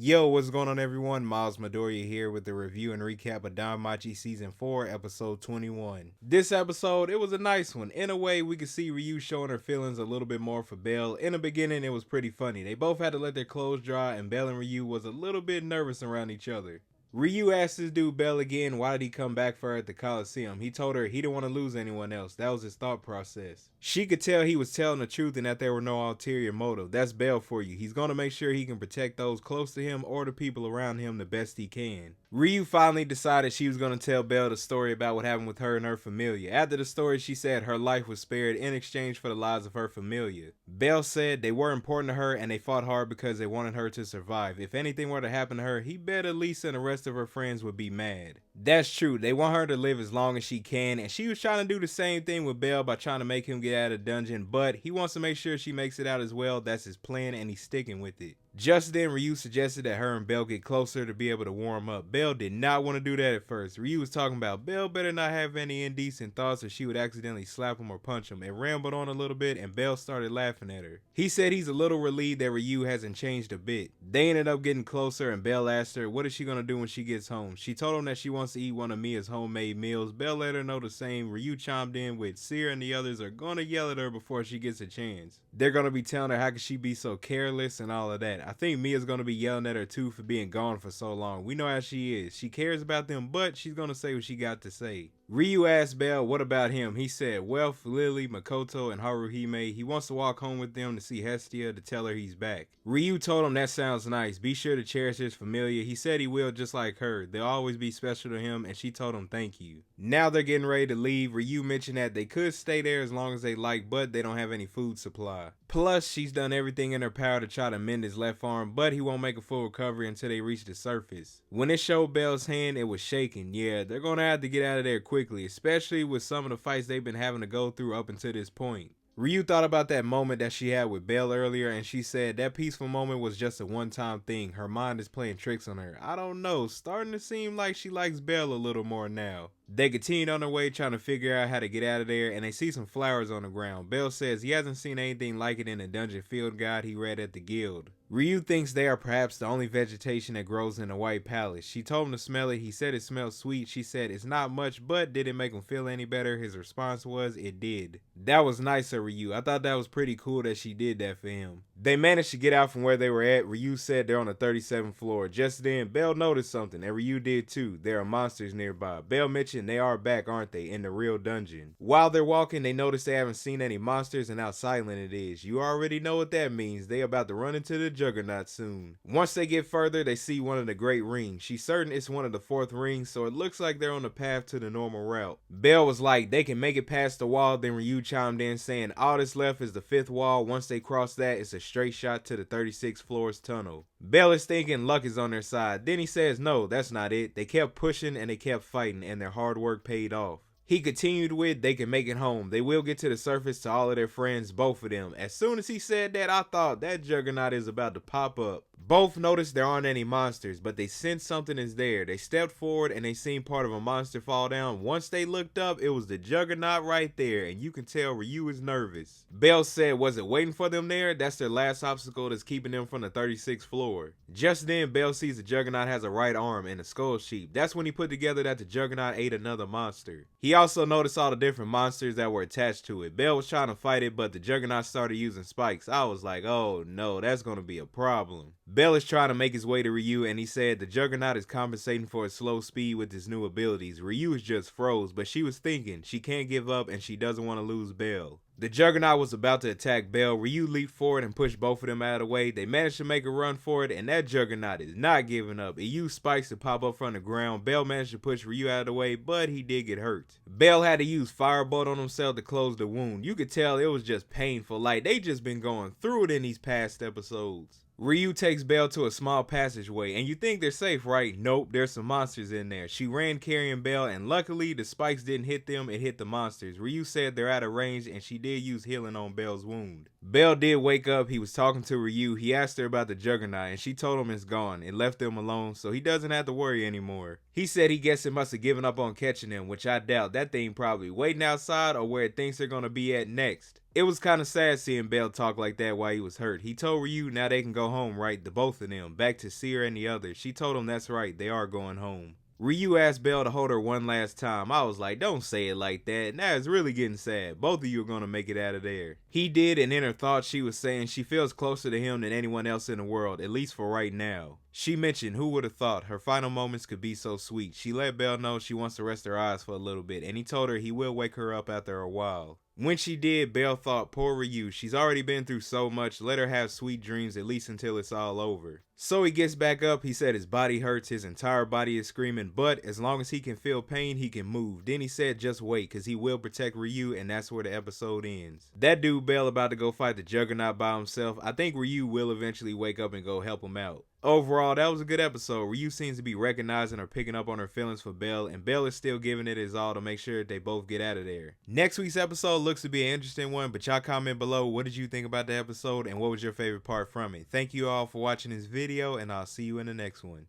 Yo, what's going on everyone? Miles Midoriya here with the review and recap of Danmachi Season 4, Episode 21. This episode, it was a nice one. In a way, we could see Ryu showing her feelings a little bit more for Bell. In the beginning, it was pretty funny. They both had to let their clothes dry, and Bell and Ryu was a little bit nervous around each other. Ryu asked this dude Bell again why did he come back for her at the Coliseum. He told her he didn't want to lose anyone else. That was his thought process. She could tell he was telling the truth and that there were no ulterior motive. That's Bell for you. He's going to make sure he can protect those close to him or the people around him the best he can. Ryu finally decided she was going to tell Bell the story about what happened with her and her familia. After the story, she said her life was spared in exchange for the lives of her familia. Bell said they were important to her and they fought hard because they wanted her to survive. If anything were to happen to her, he bet Elisa and the rest of her friends would be mad. That's true. They want her to live as long as she can, and she was trying to do the same thing with Bell by trying to make him get out of the dungeon, but he wants to make sure she makes it out as well. That's his plan, and he's sticking with it. Just then, Ryu suggested that her and Bell get closer to be able to warm up. Bell did not want to do that at first. Ryu was talking about Bell better not have any indecent thoughts or she would accidentally slap him or punch him. It rambled on a little bit and Bell started laughing at her. He said he's a little relieved that Ryu hasn't changed a bit. They ended up getting closer and Bell asked her what is she going to do when she gets home. She told him that she wants to eat one of Mia's homemade meals. Bell let her know the same. Ryu chimed in with Seer and the others are going to yell at her before she gets a chance. They're going to be telling her how could she be so careless and all of that. I think Mia's going to be yelling at her too for being gone for so long. We know how she is. She cares about them, but she's going to say what she got to say. Ryu asked Bell what about him. He said, well, for Lily, Makoto, and Haruhime, he wants to walk home with them to see Hestia to tell her he's back. Ryu told him that sounds nice. Be sure to cherish his familia. He said he will just like her. They'll always be special to him, and she told him thank you. Now they're getting ready to leave. Ryu mentioned that they could stay there as long as they like, but they don't have any food supply. Plus, she's done everything in her power to try to mend his left arm, but he won't make a full recovery until they reach the surface. When it showed Bell's hand, it was shaking. Yeah, they're gonna have to get out of there quickly, especially with some of the fights they've been having to go through up until this point. Ryu thought about that moment that she had with Bell earlier and she said that peaceful moment was just a one-time thing. Her mind is playing tricks on her. I don't know, starting to seem like she likes Bell a little more now. They continued on their way trying to figure out how to get out of there and they see some flowers on the ground. Bell says he hasn't seen anything like it in the dungeon field guide he read at the guild. Ryu thinks they are perhaps the only vegetation that grows in the White Palace. She told him to smell it. He said it smelled sweet. She said it's not much, but did it make him feel any better? His response was it did. That was nice of Ryu. I thought that was pretty cool that she did that for him. They managed to get out from where they were at. Ryu said they're on the 37th floor. Just then, Bell noticed something, and Ryu did too. There are monsters nearby. Bell mentioned they are back, aren't they, in the real dungeon. While they're walking, they notice they haven't seen any monsters and how silent it is. You already know what that means. They about to run into the Juggernaut soon. Once they get further, they see one of the great rings. She's certain it's one of the 4th rings, so it looks like they're on the path to the normal route. Bell was like, they can make it past the wall. Then Ryu chimed in saying all that's left is the 5th wall. Once they cross that, it's a straight shot to the 36th floor's tunnel. Bell is thinking luck is on their side. Then he says no, that's not it. They kept pushing and they kept fighting and their hard work paid off. He continued with, they can make it home. They will get to the surface to all of their friends, both of them. As soon as he said that, I thought that Juggernaut is about to pop up. Both noticed there aren't any monsters, but they sensed something is there. They stepped forward and they seen part of a monster fall down. Once they looked up, it was the Juggernaut right there, and you can tell Ryu is nervous. Bell said, was it waiting for them there? That's their last obstacle that's keeping them from the 36th floor. Just then, Bell sees the Juggernaut has a right arm and a skull sheep. That's when he put together that the Juggernaut ate another monster. He also noticed all the different monsters that were attached to it. Bell was trying to fight it, but the Juggernaut started using spikes. I was like, oh no, that's gonna be a problem. Bell is trying to make his way to Ryu and he said the Juggernaut is compensating for his slow speed with his new abilities. Ryu is just froze, but she was thinking she can't give up and she doesn't want to lose Bell. The Juggernaut was about to attack Bell. Ryu leaped forward and pushed both of them out of the way. They managed to make a run for it, and that Juggernaut is not giving up. It used spikes to pop up from the ground. Bell managed to push Ryu out of the way, but he did get hurt. Bell had to use Firebolt on himself to close the wound. You could tell it was just painful, like they just been going through it in these past episodes. Ryu takes Bell to a small passageway, and you think they're safe, right? Nope, there's some monsters in there. She ran carrying Bell, and luckily the spikes didn't hit them, it hit the monsters. Ryu said they're out of range, and she did use healing on Bell's wound. Bell did wake up. He was talking to Ryu. He asked her about the Juggernaut and she told him it's gone and left him alone, so he doesn't have to worry anymore. He said he guessed it must have given up on catching them, which I doubt. That thing probably waiting outside or where it thinks they're gonna be at next. It was kind of sad seeing Bell talk like that while he was hurt. He told Ryu now they can go home, right? The both of them, back to Seer and the others. She told him that's right, they are going home. Ryu asked Bell to hold her one last time. I was like, don't say it like that. Now it's really getting sad. Both of you are gonna make it out of there. He did, and in her thoughts she was saying she feels closer to him than anyone else in the world, at least for right now. She mentioned, who would have thought, her final moments could be so sweet. She let Bell know she wants to rest her eyes for a little bit, and he told her he will wake her up after a while. When she did, Bell thought, poor Ryu, she's already been through so much, let her have sweet dreams at least until it's all over. So he gets back up. He said his body hurts, his entire body is screaming, but as long as he can feel pain, he can move. Then he said just wait, cause he will protect Ryu, and that's where the episode ends. That dude Bell about to go fight the Juggernaut by himself. I think Ryu will eventually wake up and go help him out. Overall, that was a good episode. Ryu seems to be recognizing or picking up on her feelings for Bell, and Bell is still giving it his all to make sure that they both get out of there. Next week's episode looks to be an interesting one, but y'all comment below what did you think about the episode and what was your favorite part from it. Thank you all for watching this video, and I'll see you in the next one.